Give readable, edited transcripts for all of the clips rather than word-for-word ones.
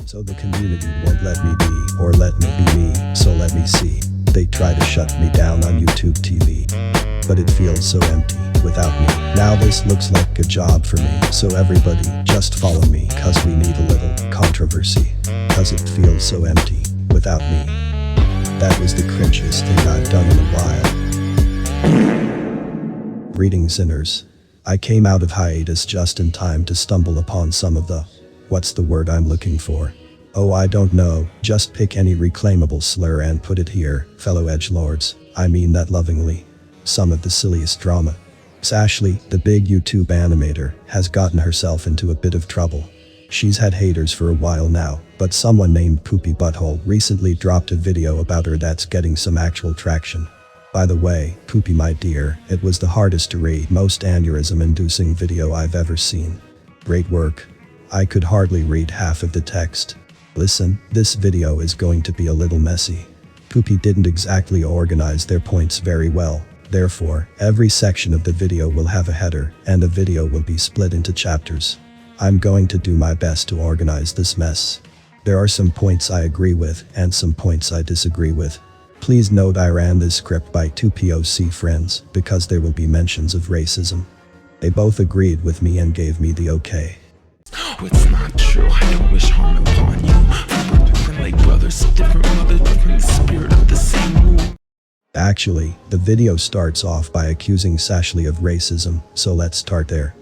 So the community won't let me be, or let me be me, so let me see. They try to shut me down on YouTube TV, but it feels so empty without me. Now this looks like a job for me, so everybody just follow me, cause we need a little controversy, cause it feels so empty without me. That was the cringiest thing I've done in a while. Greetings, sinners. I came out of hiatus just in time to stumble upon some of the, what's the word I'm looking for? Oh, I don't know, just pick any reclaimable slur and put it here, fellow edgelords. I mean that lovingly. Some of the silliest drama. Sashly, the big YouTube animator, has gotten herself into a bit of trouble. She's had haters for a while now, but someone named Poopy Butthole recently dropped a video about her that's getting some actual traction. By the way, Poopy my dear, it was the hardest to read, most aneurysm-inducing video I've ever seen. Great work. I could hardly read half of the text. Listen, this video is going to be a little messy. Poopy didn't exactly organize their points very well. Therefore, every section of the video will have a header, and the video will be split into chapters. I'm going to do my best to organize this mess. There are some points I agree with, and some points I disagree with. Please note I ran this script by two POC friends, because there will be mentions of racism. They both agreed with me and gave me the okay. It's not true, I don't wish harm upon you. We're different like brothers, different mothers, different spirit of the same rule. Actually, the video starts off by accusing Sashly of racism, so let's start there.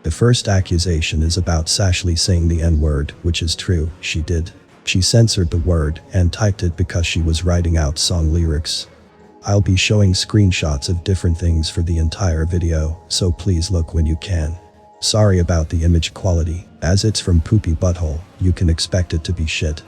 The first accusation is about Sashly saying the N-word, which is true, she did. She censored the word and typed it because she was writing out song lyrics. I'll be showing screenshots of different things for the entire video, so please look when you can. Sorry about the image quality, as it's from Poopy Butthole, you can expect it to be shit.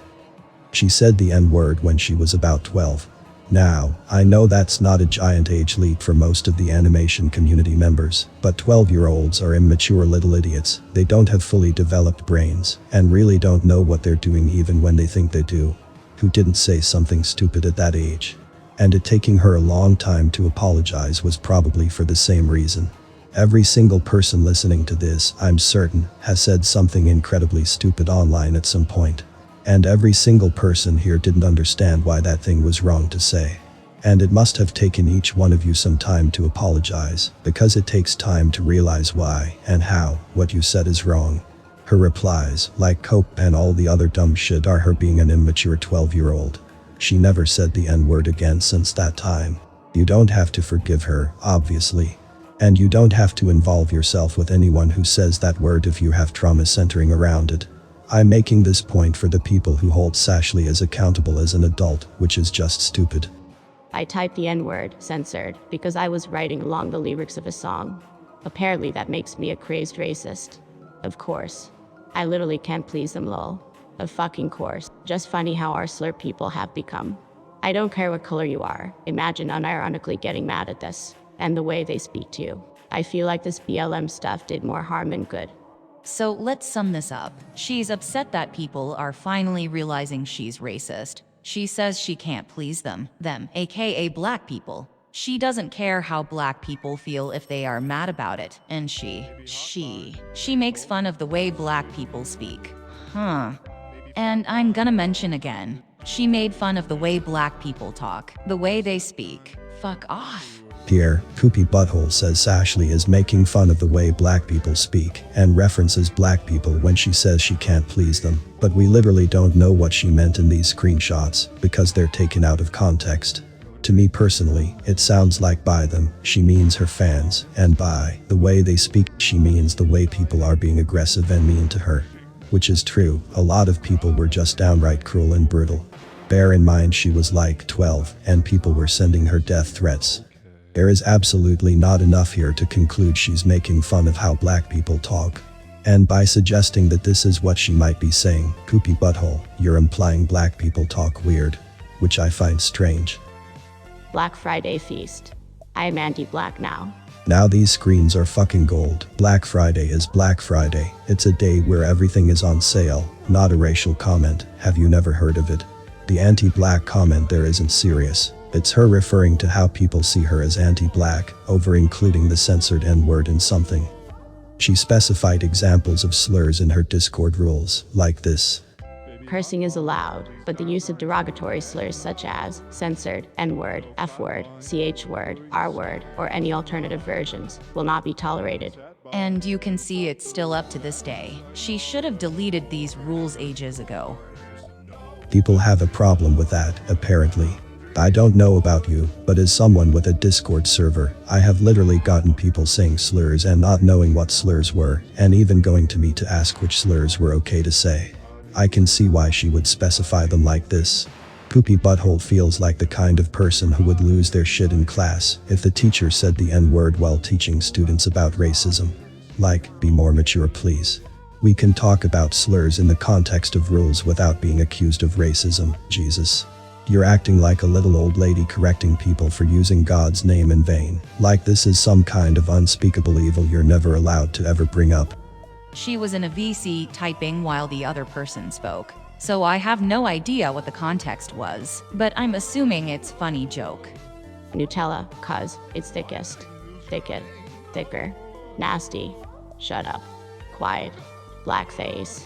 She said the N-word when she was about 12. Now, I know that's not a giant age leap for most of the animation community members, but 12-year-olds are immature little idiots. They don't have fully developed brains, and really don't know what they're doing even when they think they do. Who didn't say something stupid at that age? And it taking her a long time to apologize was probably for the same reason. Every single person listening to this, I'm certain, has said something incredibly stupid online at some point. And every single person here didn't understand why that thing was wrong to say. And it must have taken each one of you some time to apologize, because it takes time to realize why and how what you said is wrong. Her replies, like cope and all the other dumb shit, are her being an immature 12-year-old. She never said the N-word again since that time. You don't have to forgive her, obviously. And you don't have to involve yourself with anyone who says that word if you have trauma centering around it. I'm making this point for the people who hold Sashly as accountable as an adult, which is just stupid. I typed the N-word, censored, because I was writing along the lyrics of a song. Apparently that makes me a crazed racist. Of course. I literally can't please them, lol. Of fucking course. Just funny how our slur people have become. I don't care what color you are. Imagine unironically getting mad at this. And the way they speak to you. I feel like this BLM stuff did more harm than good. So let's sum this up. She's upset that people are finally realizing she's racist. She says she can't please them, aka black people. She doesn't care how black people feel if they are mad about it. And she makes fun of the way black people speak. And I'm gonna mention again, she made fun of the way black people talk, the way they speak. Fuck off. Here, Poopy Butthole says Sashly is making fun of the way black people speak, and references black people when she says she can't please them, but we literally don't know what she meant in these screenshots, because they're taken out of context. To me personally, it sounds like by them, she means her fans, and by the way they speak, she means the way people are being aggressive and mean to her. Which is true, a lot of people were just downright cruel and brutal. Bear in mind she was like 12, and people were sending her death threats. There is absolutely not enough here to conclude she's making fun of how black people talk. And by suggesting that this is what she might be saying, Poopy Butthole, you're implying black people talk weird, which I find strange. Black Friday feast. I am anti-black now. Now these screens are fucking gold. Black Friday is Black Friday. It's a day where everything is on sale, not a racial comment. Have you never heard of it? The anti-black comment there isn't serious. It's her referring to how people see her as anti-black, over-including the censored N-word in something. She specified examples of slurs in her Discord rules, like this. Cursing is allowed, but the use of derogatory slurs such as censored, N-word, F-word, CH-word, R-word, or any alternative versions will not be tolerated. And you can see it's still up to this day. She should have deleted these rules ages ago. People have a problem with that, apparently. I don't know about you, but as someone with a Discord server, I have literally gotten people saying slurs and not knowing what slurs were, and even going to me to ask which slurs were okay to say. I can see why she would specify them like this. Poopy Butthole feels like the kind of person who would lose their shit in class if the teacher said the N-word while teaching students about racism. Like, be more mature please. We can talk about slurs in the context of rules without being accused of racism, Jesus. You're acting like a little old lady correcting people for using God's name in vain, like this is some kind of unspeakable evil you're never allowed to ever bring up. She was in a VC typing while the other person spoke, so I have no idea what the context was, but I'm assuming it's funny joke. Nutella, cuz it's thickest. Thicket. Thicker. Nasty. Shut up. Quiet. Blackface.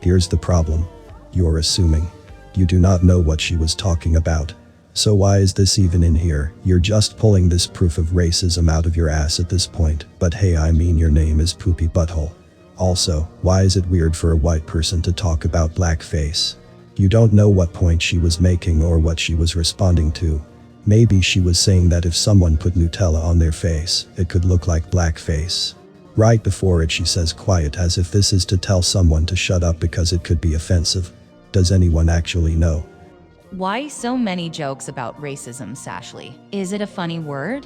Here's the problem. You're assuming. You do not know what she was talking about. So why is this even in here? You're just pulling this proof of racism out of your ass at this point, but hey, I mean your name is Poopy Butthole. Also, why is it weird for a white person to talk about blackface? You don't know what point she was making or what she was responding to. Maybe she was saying that if someone put Nutella on their face, it could look like blackface. Right before it she says quiet as if this is to tell someone to shut up because it could be offensive. Does anyone actually know? Why so many jokes about racism, Sashley? Is it a funny word?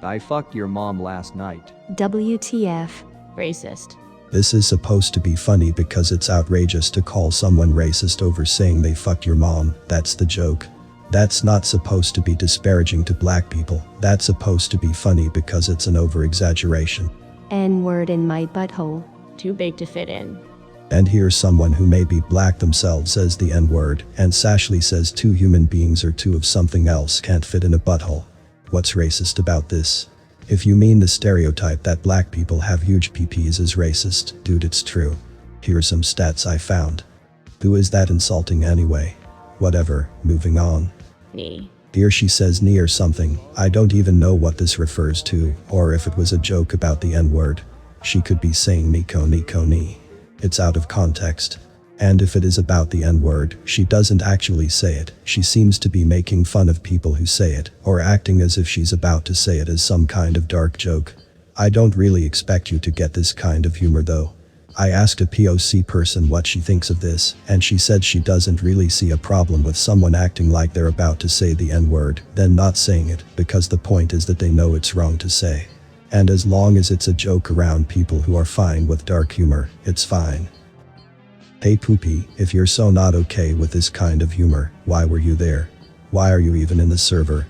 I fucked your mom last night. WTF. Racist. This is supposed to be funny because it's outrageous to call someone racist over saying they fucked your mom. That's the joke. That's not supposed to be disparaging to black people. That's supposed to be funny because it's an over-exaggeration. N-word in my butthole. Too big to fit in. And here's someone who may be black themselves says the N-word, and Sashley says two human beings or two of something else can't fit in a butthole. What's racist about this? If you mean the stereotype that black people have huge PPs is racist, dude, it's true. Here's some stats I found. Who is that insulting anyway? Whatever, moving on. Knee. Here she says knee or something. I don't even know what this refers to, or if it was a joke about the N-word. She could be saying Nico knee. It's out of context. And if it is about the N-word, she doesn't actually say it. She seems to be making fun of people who say it, or acting as if she's about to say it as some kind of dark joke. I don't really expect you to get this kind of humor though. I asked a POC person what she thinks of this, and she said she doesn't really see a problem with someone acting like they're about to say the N-word, then not saying it, because the point is that they know it's wrong to say. And as long as it's a joke around people who are fine with dark humor, it's fine. Hey Poopy, if you're so not okay with this kind of humor, why were you there? Why are you even in the server?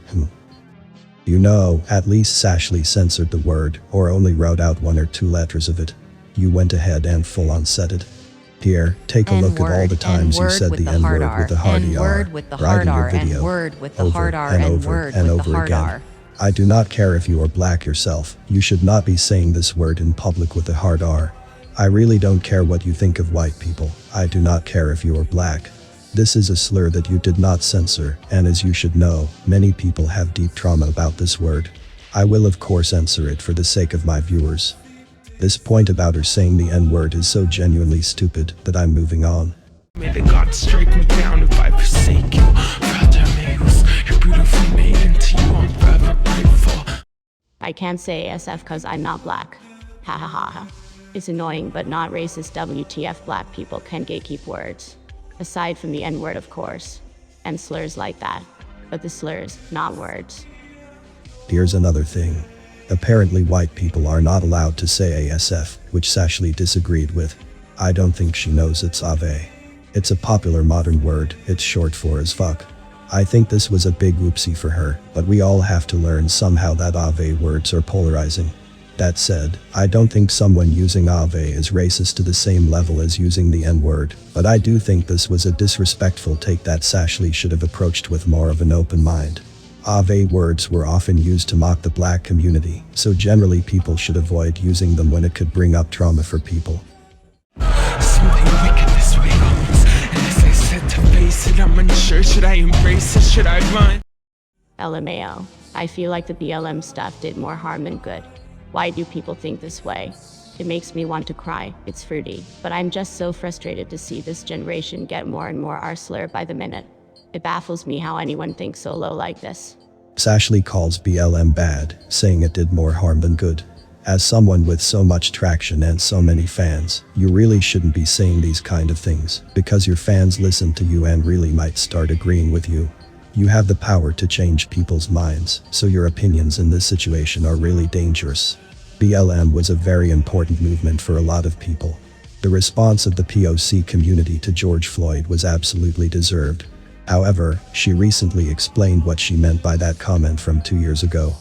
You know, at least Sashley censored the word, or only wrote out 1 or 2 letters of it. You went ahead and full on said it. Here, take a look at all the times you said the N-word with the hard N-word with the hard R, N-word with the hard R, N-word with the hard R. I do not care if you are black yourself, you should not be saying this word in public with a hard R. I really don't care what you think of white people. I do not care if you are black. This is a slur that you did not censor, and as you should know, many people have deep trauma about this word. I will of course censor it for the sake of my viewers. This point about her saying the N-word is so genuinely stupid that I'm moving on. May the gods strike me down if I forsake you. Fragile males, you're beautifully made, and to you I'm forever grateful. I can't say ASF cause I'm not black. Ha ha ha ha. It's annoying but not racist. WTF, black people can gatekeep words. Aside from the N-word of course. And slurs like that. But the slurs, not words. Here's another thing. Apparently white people are not allowed to say ASF, which Sashley disagreed with. I don't think she knows it's Ave. It's a popular modern word, it's short for as fuck. I think this was a big oopsie for her, but we all have to learn somehow that Ave words are polarizing. That said, I don't think someone using Ave is racist to the same level as using the N-word, but I do think this was a disrespectful take that Sashley should have approached with more of an open mind. Ave words were often used to mock the black community, so generally people should avoid using them when it could bring up trauma for people. Simply wicked this way goes, and as I say and I'm unsure. Should I embrace it? Should I run? LMAO. I feel like the BLM stuff did more harm than good. Why do people think this way? It makes me want to cry. It's fruity. But I'm just so frustrated to see this generation get more and more R-slur by the minute. It baffles me how anyone thinks so low like this. Sashley calls BLM bad, saying it did more harm than good. As someone with so much traction and so many fans, you really shouldn't be saying these kind of things, because your fans listen to you and really might start agreeing with you. You have the power to change people's minds, so your opinions in this situation are really dangerous. BLM was a very important movement for a lot of people. The response of the POC community to George Floyd was absolutely deserved. However, she recently explained what she meant by that comment from 2 years ago.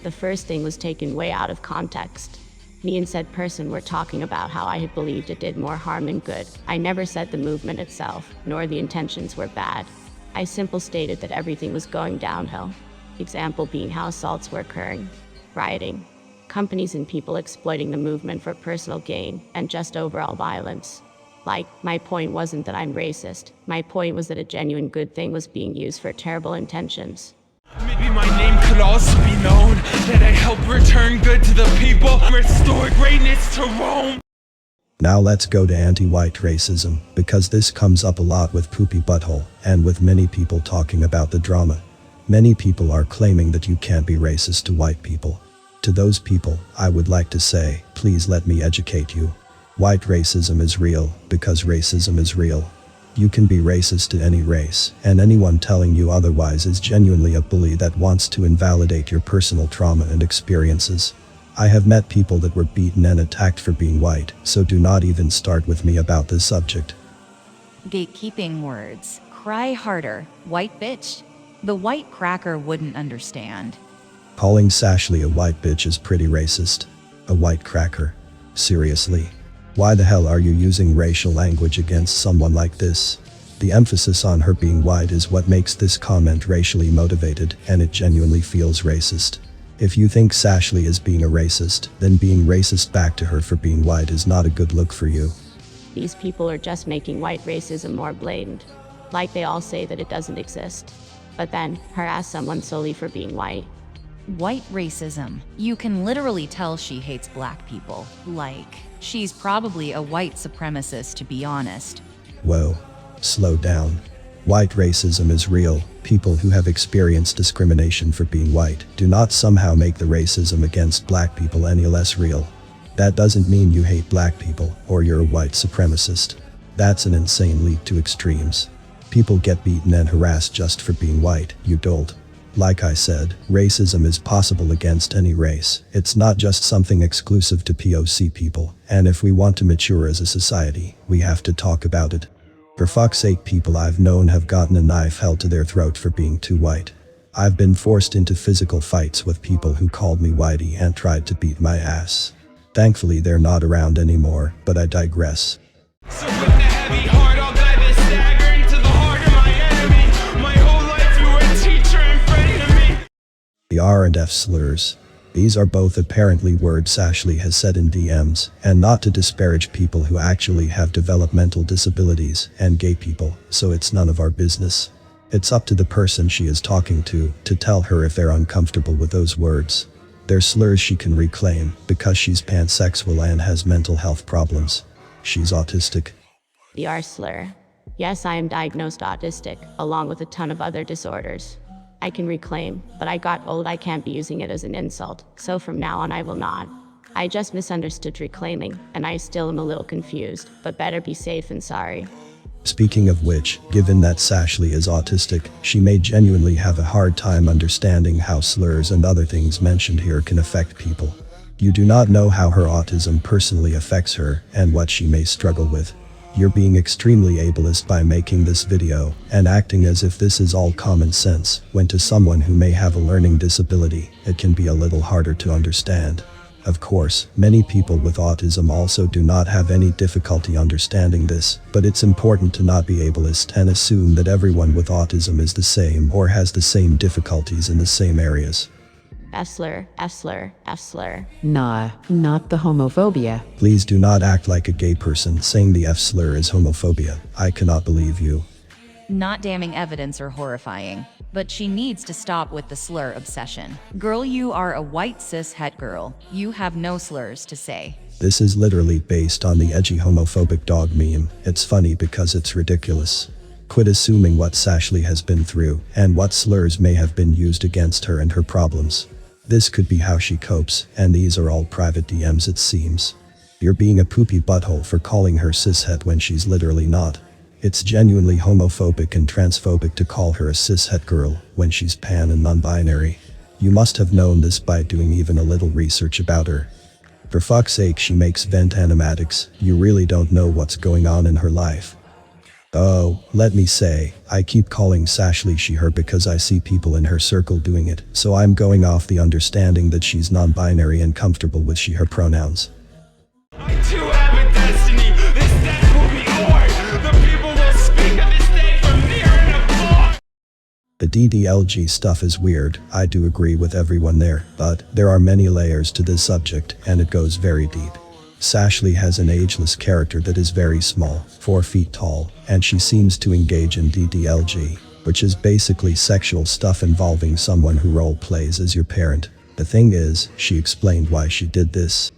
The first thing was taken way out of context. Me and said person were talking about how I had believed it did more harm than good. I never said the movement itself, nor the intentions were bad. I simply stated that everything was going downhill. Example being how assaults were occurring, rioting, companies and people exploiting the movement for personal gain, and just overall violence. Like, my point wasn't that I'm racist. My point was that a genuine good thing was being used for terrible intentions. Maybe my name could also be known, that I help return good to the people, restore greatness to Rome. Now let's go to anti-white racism, because this comes up a lot with Poopy Butthole, and with many people talking about the drama. Many people are claiming that you can't be racist to white people. To those people, I would like to say, please let me educate you. White racism is real, because racism is real. You can be racist to any race, and anyone telling you otherwise is genuinely a bully that wants to invalidate your personal trauma and experiences. I have met people that were beaten and attacked for being white, so do not even start with me about this subject. Gatekeeping words. Cry harder. White bitch. The white cracker wouldn't understand. Calling Sashley a white bitch is pretty racist. A white cracker. Seriously. Why the hell are you using racial language against someone like this? The emphasis on her being white is what makes this comment racially motivated, and it genuinely feels racist. If you think Sashley is being a racist, then being racist back to her for being white is not a good look for you. These people are just making white racism more blatant. Like they all say that it doesn't exist. But then, harass someone solely for being white. White racism. You can literally tell she hates black people. Like, she's probably a white supremacist, to be honest. Whoa. Slow down. White racism is real. People who have experienced discrimination for being white do not somehow make the racism against black people any less real. That doesn't mean you hate black people, or you're a white supremacist. That's an insane leap to extremes. People get beaten and harassed just for being white, you don't. Like I said, racism is possible against any race. It's not just something exclusive to POC people, and if we want to mature as a society, we have to talk about it. For fuck's sake, people I've known have gotten a knife held to their throat for being too white. I've been forced into physical fights with people who called me whitey and tried to beat my ass. Thankfully they're not around anymore, but I digress. So with the heavy heart, I'll guide this dagger into the heart of my enemy. My whole life you were a teacher and friend to me. The R and F slurs. These are both apparently words Sashley has said in DMs, and not to disparage people who actually have developmental disabilities and gay people, so it's none of our business. It's up to the person she is talking to tell her if they're uncomfortable with those words. They're slurs she can reclaim, because she's pansexual and has mental health problems. She's autistic. The R slur. Yes, I am diagnosed autistic, along with a ton of other disorders. I can reclaim, but I got old. I can't be using it as an insult, so from now on I will not. I just misunderstood reclaiming, and I still am a little confused, but better be safe than sorry. Speaking of which, given that Sashley is autistic, she may genuinely have a hard time understanding how slurs and other things mentioned here can affect people. You do not know how her autism personally affects her, and what she may struggle with. You're being extremely ableist by making this video, and acting as if this is all common sense, when to someone who may have a learning disability, it can be a little harder to understand. Of course, many people with autism also do not have any difficulty understanding this, but it's important to not be ableist and assume that everyone with autism is the same or has the same difficulties in the same areas. F slur, F slur, F slur. Nah, not the homophobia. Please do not act like a gay person saying the F slur is homophobia. I cannot believe you. not damning evidence or horrifying. But she needs to stop with the slur obsession. Girl, you are a white cis het girl. You have no slurs to say. This is literally based on the edgy homophobic dog meme. It's funny because it's ridiculous. Quit assuming what Sashly has been through and what slurs may have been used against her and her problems. This could be how she copes, and these are all private DMs it seems. You're being a poopy butthole for calling her cishet when she's literally not. It's genuinely homophobic and transphobic to call her a cishet girl when she's pan and non-binary. You must have known this by doing even a little research about her. For fuck's sake, she makes vent animatics. You really don't know what's going on in her life. Oh, let me say, I keep calling Sashly she her because I see people in her circle doing it, so I'm going off the understanding that she's non-binary and comfortable with she her pronouns. I too have a destiny. This death will be yours. The people will speak of this day from near and afar. The DDLG stuff is weird, I do agree with everyone there, but there are many layers to this subject and it goes very deep. Sashly has an ageless character that is very small, 4 feet tall, and she seems to engage in DDLG, which is basically sexual stuff involving someone who role plays as your parent. The thing is, she explained why she did this.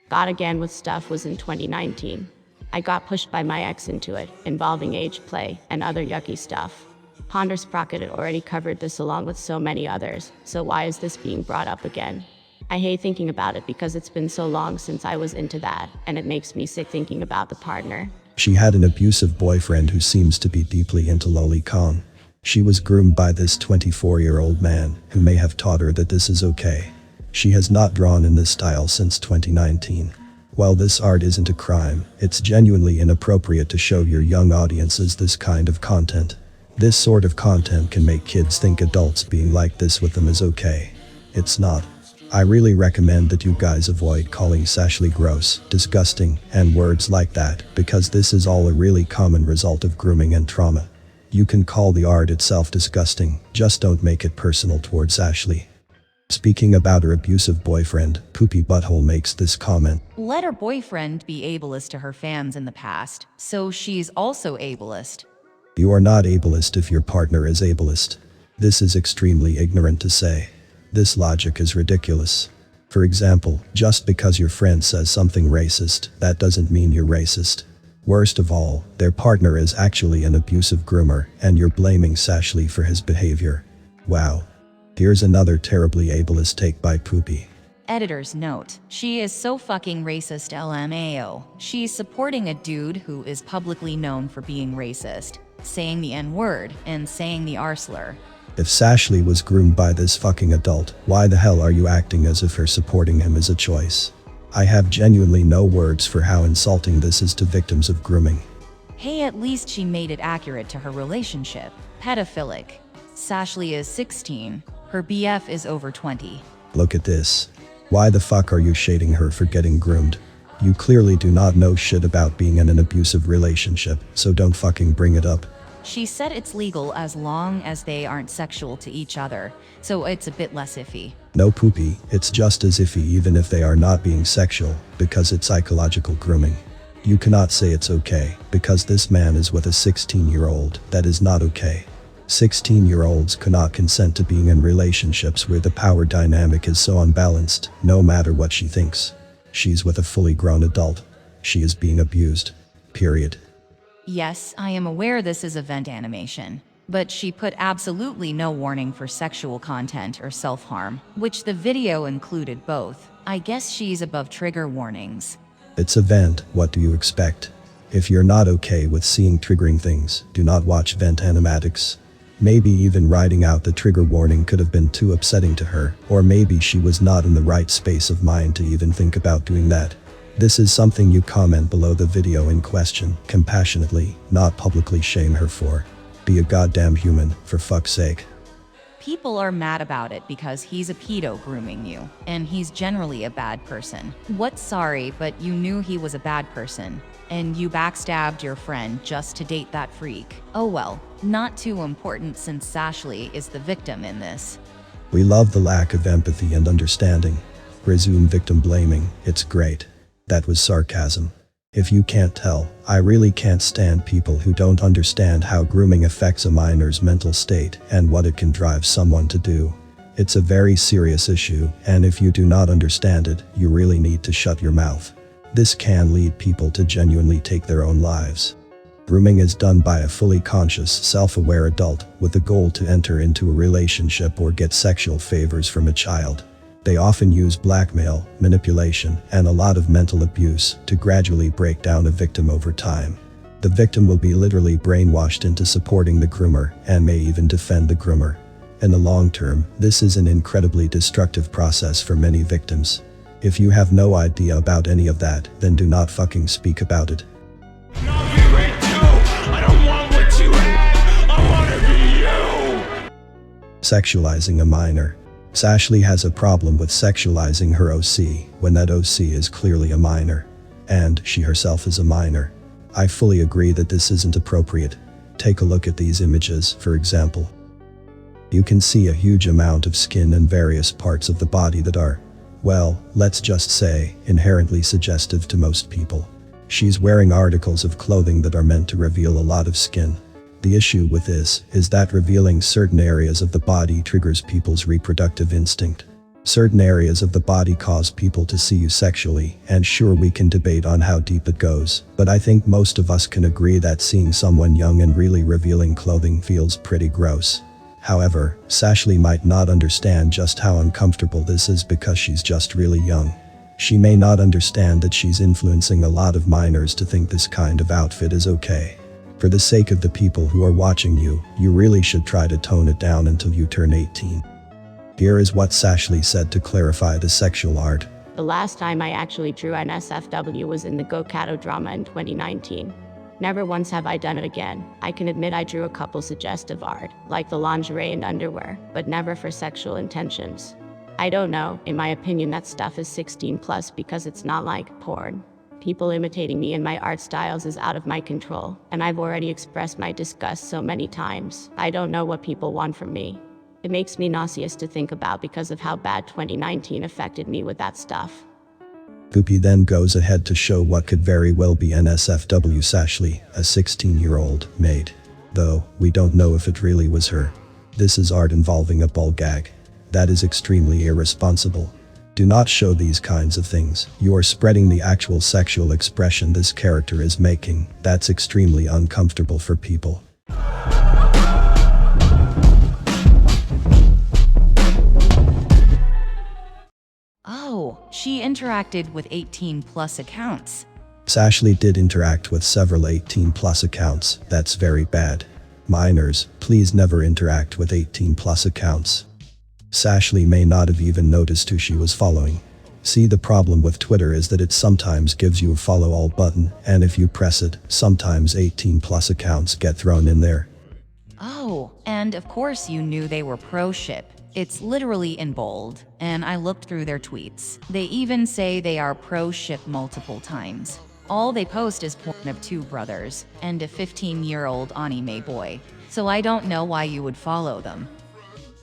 Got Again with Stuff was in 2019. I got pushed by my ex into it, involving age play and other yucky stuff. Ponder Sprocket had already covered this along with so many others, so why is this being brought up again? I hate thinking about it because it's been so long since I was into that, and it makes me sick thinking about the partner. She had an abusive boyfriend who seems to be deeply into lolicon. She was groomed by this 24-year-old man, who may have taught her that this is okay. She has not drawn in this style since 2019. While this art isn't a crime, it's genuinely inappropriate to show your young audiences this kind of content. This sort of content can make kids think adults being like this with them is okay. It's not. I really recommend that you guys avoid calling Sashly gross, disgusting, and words like that, because this is all a really common result of grooming and trauma. You can call the art itself disgusting, just don't make it personal towards Sashly. Speaking about her abusive boyfriend, Poopy Butthole makes this comment. Let her boyfriend be ableist to her fans in the past, so she's also ableist. You are not ableist if your partner is ableist. This is extremely ignorant to say. This logic is ridiculous. For example, just because your friend says something racist, that doesn't mean you're racist. Worst of all, their partner is actually an abusive groomer, and you're blaming Sashly for his behavior. Wow. Here's another terribly ableist take by Poopy. Editor's note. She is so fucking racist LMAO. She's supporting a dude who is publicly known for being racist, saying the N-word, and saying the R slur. If Sashly was groomed by this fucking adult, why the hell are you acting as if her supporting him is a choice? I have genuinely no words for how insulting this is to victims of grooming. Hey, at least she made it accurate to her relationship. Pedophilic. Sashly is 16. Her BF is over 20. Look at this. Why the fuck are you shading her for getting groomed? You clearly do not know shit about being in an abusive relationship, so don't fucking bring it up. She said it's legal as long as they aren't sexual to each other, so it's a bit less iffy. No Poopy, it's just as iffy even if they are not being sexual, because it's psychological grooming. You cannot say it's okay, because this man is with a 16-year-old, that is not okay. 16-year-olds cannot consent to being in relationships where the power dynamic is so unbalanced, no matter what she thinks. She's with a fully grown adult. She is being abused. Period. Yes, I am aware this is event animation, but she put absolutely no warning for sexual content or self-harm, which the video included both. I guess she's above trigger warnings. It's a vent, what do you expect? If you're not okay with seeing triggering things, do not watch vent animatics. Maybe even writing out the trigger warning could have been too upsetting to her, or maybe she was not in the right space of mind to even think about doing that. This is something you comment below the video in question, compassionately, not publicly shame her for. Be a goddamn human, for fuck's sake. People are mad about it because he's a pedo grooming you, and he's generally a bad person. What's sorry, but you knew he was a bad person, and you backstabbed your friend just to date that freak. Oh well, not too important since Sashly is the victim in this. We love the lack of empathy and understanding. Resume victim blaming, it's great. That was sarcasm. If you can't tell, I really can't stand people who don't understand how grooming affects a minor's mental state and what it can drive someone to do. It's a very serious issue, and if you do not understand it, you really need to shut your mouth. This can lead people to genuinely take their own lives. Grooming is done by a fully conscious, self-aware adult with the goal to enter into a relationship or get sexual favors from a child. They often use blackmail, manipulation, and a lot of mental abuse to gradually break down a victim over time. The victim will be literally brainwashed into supporting the groomer and may even defend the groomer. In the long term, this is an incredibly destructive process for many victims. If you have no idea about any of that, then do not fucking speak about it. I don't want what you have. I want to be you. Sexualizing a minor. Sashley has a problem with sexualizing her OC when that OC is clearly a minor. And she herself is a minor. I fully agree that this isn't appropriate. Take a look at these images, for example. You can see a huge amount of skin and various parts of the body that are, well, let's just say, inherently suggestive to most people. She's wearing articles of clothing that are meant to reveal a lot of skin. The issue with this is that revealing certain areas of the body triggers people's reproductive instinct. Certain areas of the body cause people to see you sexually, and sure, we can debate on how deep it goes, but I think most of us can agree that seeing someone young and really revealing clothing feels pretty gross. However, Sashley might not understand just how uncomfortable this is because she's just really young. She may not understand that she's influencing a lot of minors to think this kind of outfit is okay. For the sake of the people who are watching you, you really should try to tone it down until you turn 18. Here is what Sashley said to clarify the sexual art. The last time I actually drew NSFW was in the Go Kato drama in 2019. Never once have I done it again. I can admit I drew a couple suggestive art, like the lingerie and underwear, but never for sexual intentions. I don't know, in my opinion that stuff is 16 plus because it's not like porn. People imitating me and my art styles is out of my control, and I've already expressed my disgust so many times. I don't know what people want from me. It makes me nauseous to think about because of how bad 2019 affected me with that stuff. Goopy then goes ahead to show what could very well be NSFW Sashley, a 16-year-old, made. Though, we don't know if it really was her. This is art involving a ball gag. That is extremely irresponsible. Do not show these kinds of things. You are spreading the actual sexual expression this character is making. That's extremely uncomfortable for people. Oh, she interacted with 18 plus accounts. Sashley did interact with several 18+ accounts. That's very bad. Minors, please never interact with 18+ accounts. Sashley may not have even noticed who she was following. See, the problem with Twitter is that it sometimes gives you a follow all button, and if you press it, sometimes 18+ accounts get thrown in there. Oh, and of course you knew they were pro-ship. It's literally in bold, and I looked through their tweets. They even say they are pro-ship multiple times. All they post is porn of two brothers, and a 15-year-old anime boy. So I don't know why you would follow them.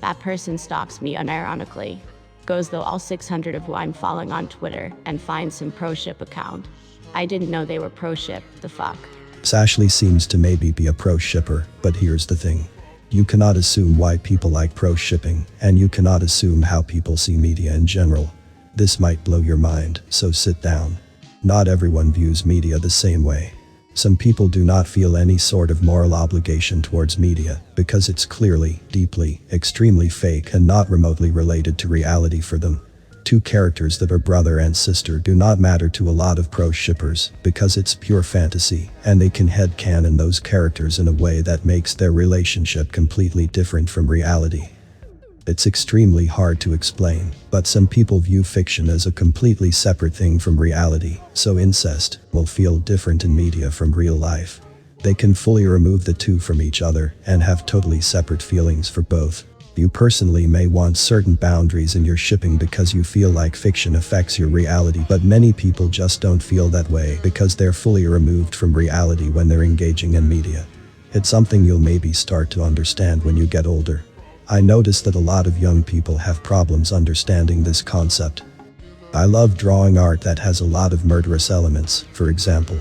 That person stalks me unironically. Goes though all 600 of who I'm following on Twitter and finds some pro-ship account. I didn't know they were pro-ship, the fuck. Sashley seems to maybe be a pro-shipper, but here's the thing. You cannot assume why people like pro-shipping, and you cannot assume how people see media in general. This might blow your mind, so sit down. Not everyone views media the same way. Some people do not feel any sort of moral obligation towards media because it's clearly, deeply, extremely fake and not remotely related to reality for them. Two characters that are brother and sister do not matter to a lot of pro-shippers because it's pure fantasy, and they can headcanon those characters in a way that makes their relationship completely different from reality. It's extremely hard to explain, but some people view fiction as a completely separate thing from reality, so incest will feel different in media from real life. They can fully remove the two from each other and have totally separate feelings for both. You personally may want certain boundaries in your shipping because you feel like fiction affects your reality, but many people just don't feel that way because they're fully removed from reality when they're engaging in media. It's something you'll maybe start to understand when you get older. I notice that a lot of young people have problems understanding this concept. I love drawing art that has a lot of murderous elements, for example.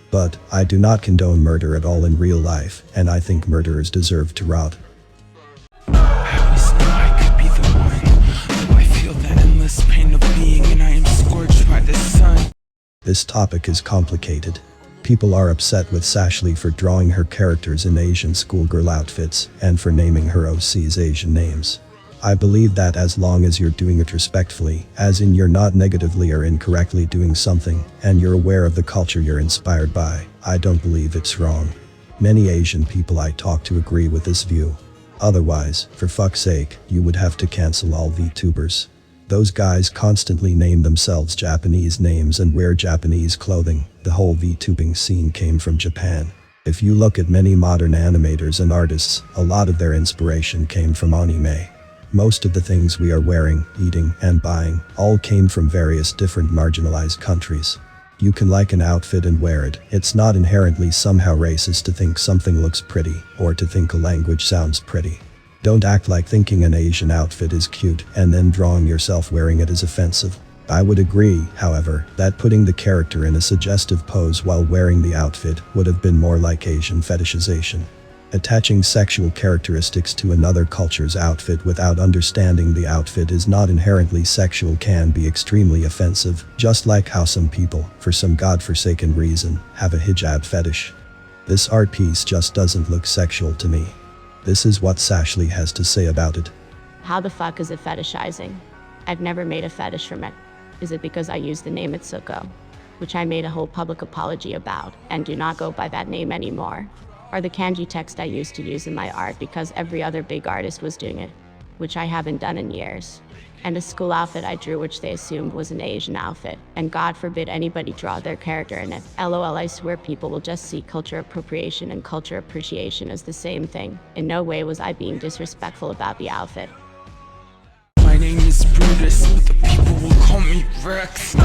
But I do not condone murder at all in real life, and I think murderers deserve to rot. I always knew I could be the one. Though I feel the endless pain of being, and I am scorched by the sun. This topic is complicated. People are upset with Sashli for drawing her characters in Asian schoolgirl outfits and for naming her OCs Asian names. I believe that as long as you're doing it respectfully, as in you're not negatively or incorrectly doing something, and you're aware of the culture you're inspired by, I don't believe it's wrong. Many Asian people I talk to agree with this view. Otherwise, for fuck's sake, you would have to cancel all VTubers. Those guys constantly name themselves Japanese names and wear Japanese clothing. The whole VTubing scene came from Japan. If you look at many modern animators and artists, a lot of their inspiration came from anime. Most of the things we are wearing, eating, and buying all came from various different marginalized countries. You can like an outfit and wear it. It's not inherently somehow racist to think something looks pretty or to think a language sounds pretty. Don't act like thinking an Asian outfit is cute and then drawing yourself wearing it is offensive. I would agree, however, that putting the character in a suggestive pose while wearing the outfit would have been more like Asian fetishization. Attaching sexual characteristics to another culture's outfit without understanding the outfit is not inherently sexual can be extremely offensive, just like how some people, for some godforsaken reason, have a hijab fetish. This art piece just doesn't look sexual to me. This is what Sashli has to say about it. How the fuck is it fetishizing? I've never made a fetish from it. Is it because I used the name Itsuko, which I made a whole public apology about, and do not go by that name anymore? Or the kanji text I used to use in my art because every other big artist was doing it, which I haven't done in years. And a school outfit I drew which they assumed was an Asian outfit, and God forbid anybody draw their character in it. LOL, I swear people will just see culture appropriation and culture appreciation as the same thing. In no way was I being disrespectful about the outfit. My name is Brutus, but the people will call me Rex.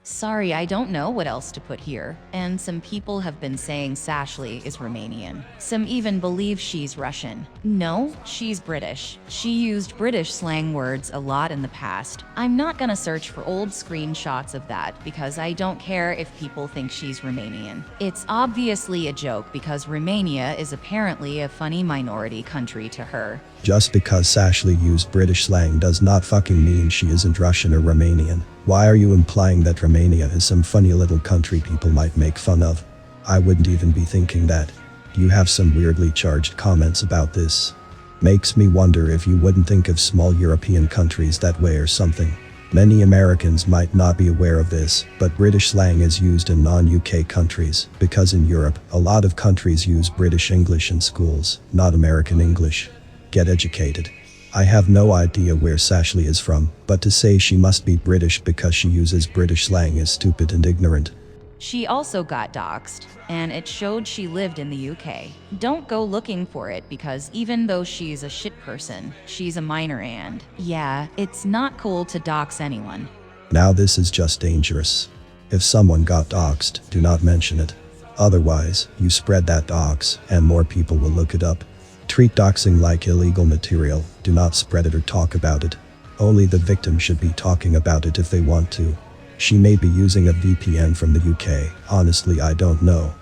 Sorry, I don't know what else to put here. And some people have been saying Sashli is Romanian. Some even believe she's Russian. No, she's British. She used British slang words a lot in the past. I'm not gonna search for old screenshots of that because I don't care if people think she's Romanian. It's obviously a joke because Romania is apparently a funny minority country to her. Just because Sashli used British slang does not fucking mean she isn't Russian or Romanian. Why are you implying that Romania is some funny little country people might make fun of? I wouldn't even be thinking that. You have some weirdly charged comments about this. Makes me wonder if you wouldn't think of small European countries that way or something. Many Americans might not be aware of this, but British slang is used in non-UK countries, because in Europe, a lot of countries use British English in schools, not American English. Get educated. I have no idea where Sashli is from, but to say she must be British because she uses British slang is stupid and ignorant. She also got doxxed, and it showed she lived in the UK. Don't go looking for it because even though she's a shit person, she's a minor and, yeah, it's not cool to dox anyone. Now this is just dangerous. If someone got doxed, do not mention it. Otherwise, you spread that dox, and more people will look it up. Treat doxing like illegal material, do not spread it or talk about it. Only the victim should be talking about it if they want to. She may be using a VPN from the UK, honestly I don't know.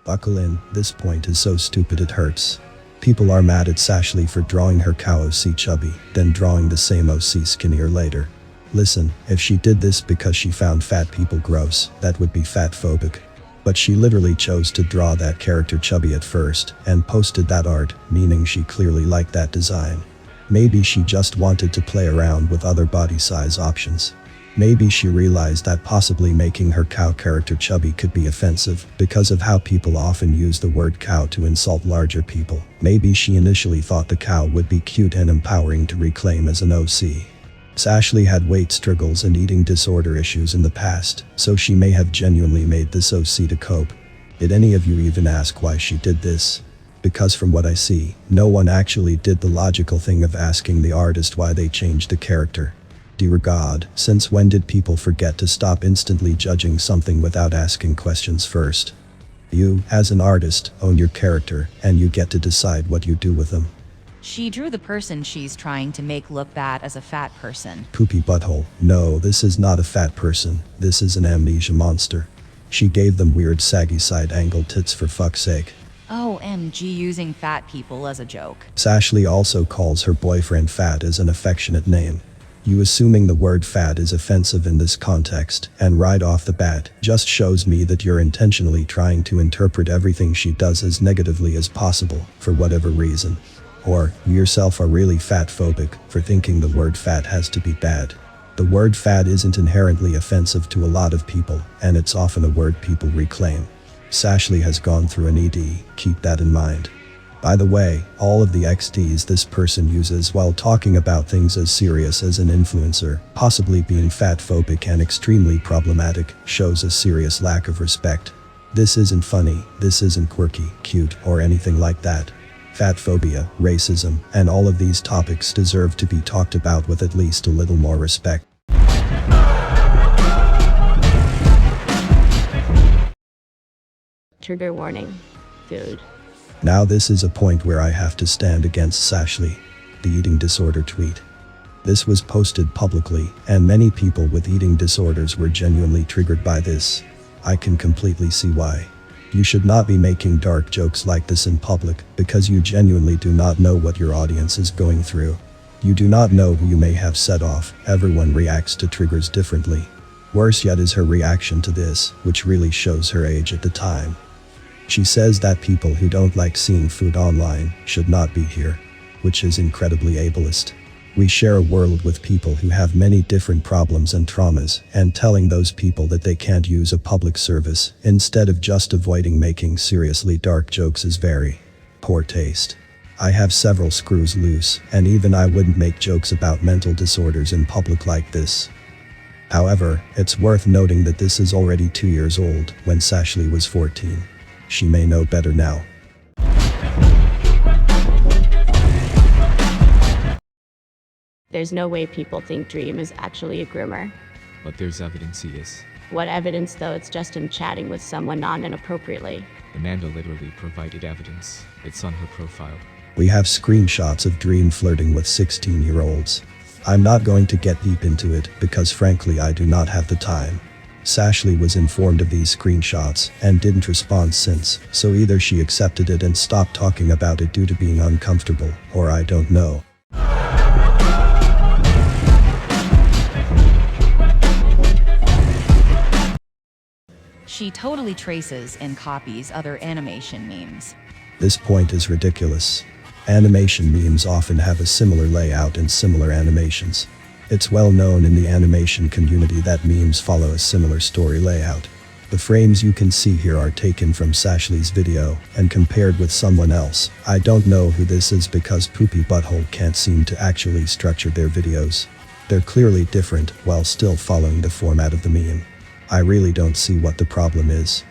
Buckle in, this point is so stupid it hurts. People are mad at Sashli for drawing her cow OC chubby, then drawing the same OC skinnier later. Listen, if she did this because she found fat people gross, that would be fatphobic. But she literally chose to draw that character chubby at first, and posted that art, meaning she clearly liked that design. Maybe she just wanted to play around with other body size options. Maybe she realized that possibly making her cow character chubby could be offensive, because of how people often use the word cow to insult larger people. Maybe she initially thought the cow would be cute and empowering to reclaim as an OC. Sashli had weight struggles and eating disorder issues in the past, so she may have genuinely made this OC to cope. Did any of you even ask why she did this? Because from what I see, no one actually did the logical thing of asking the artist why they changed the character. Dear God, since when did people forget to stop instantly judging something without asking questions first? You, as an artist, own your character, and you get to decide what you do with them. She drew the person she's trying to make look bad as a fat person. Poopy butthole. No, this is not a fat person. This is an amnesia monster. She gave them weird saggy side-angle tits for fuck's sake. OMG, using fat people as a joke. Sashley also calls her boyfriend fat as an affectionate name. You assuming the word fat is offensive in this context, and right off the bat, just shows me that you're intentionally trying to interpret everything she does as negatively as possible, for whatever reason. Or, you yourself are really fat-phobic for thinking the word fat has to be bad. The word fat isn't inherently offensive to a lot of people, and it's often a word people reclaim. Sashley has gone through an ED, keep that in mind. By the way, all of the XDs this person uses while talking about things as serious as an influencer, possibly being fat-phobic and extremely problematic, shows a serious lack of respect. This isn't funny, this isn't quirky, cute, or anything like that. Fat phobia, racism, and all of these topics deserve to be talked about with at least a little more respect. Trigger warning. Food. Now this is a point where I have to stand against Sashley. The eating disorder tweet. This was posted publicly, and many people with eating disorders were genuinely triggered by this. I can completely see why. You should not be making dark jokes like this in public, because you genuinely do not know what your audience is going through. You do not know who you may have set off. Everyone reacts to triggers differently. Worse yet is her reaction to this, which really shows her age at the time. She says that people who don't like seeing food online should not be here, which is incredibly ableist. We share a world with people who have many different problems and traumas, and telling those people that they can't use a public service instead of just avoiding making seriously dark jokes is very poor taste. I have several screws loose, and even I wouldn't make jokes about mental disorders in public like this. However, it's worth noting that this is already 2 years old when Sashley was 14. She may know better now. There's no way people think Dream is actually a groomer. But there's evidence he is. What evidence though? It's just him chatting with someone non-inappropriately. Amanda literally provided evidence. It's on her profile. We have screenshots of Dream flirting with 16-year-olds. I'm not going to get deep into it because frankly I do not have the time. Sashley was informed of these screenshots and didn't respond since, so either she accepted it and stopped talking about it due to being uncomfortable, or I don't know. She totally traces and copies other animation memes. This point is ridiculous. Animation memes often have a similar layout and similar animations. It's well known in the animation community that memes follow a similar story layout. The frames you can see here are taken from Sashley's video and compared with someone else. I don't know who this is because Poopy Butthole can't seem to actually structure their videos. They're clearly different while still following the format of the meme. I really don't see what the problem is.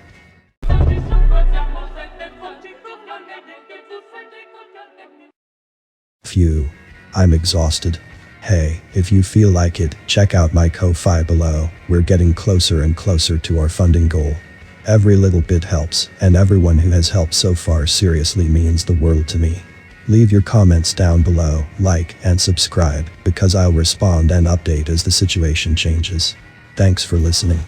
Phew. I'm exhausted. Hey, if you feel like it, check out my Ko-Fi below. We're getting closer and closer to our funding goal. Every little bit helps, and everyone who has helped so far seriously means the world to me. Leave your comments down below, like, and subscribe, because I'll respond and update as the situation changes. Thanks for listening.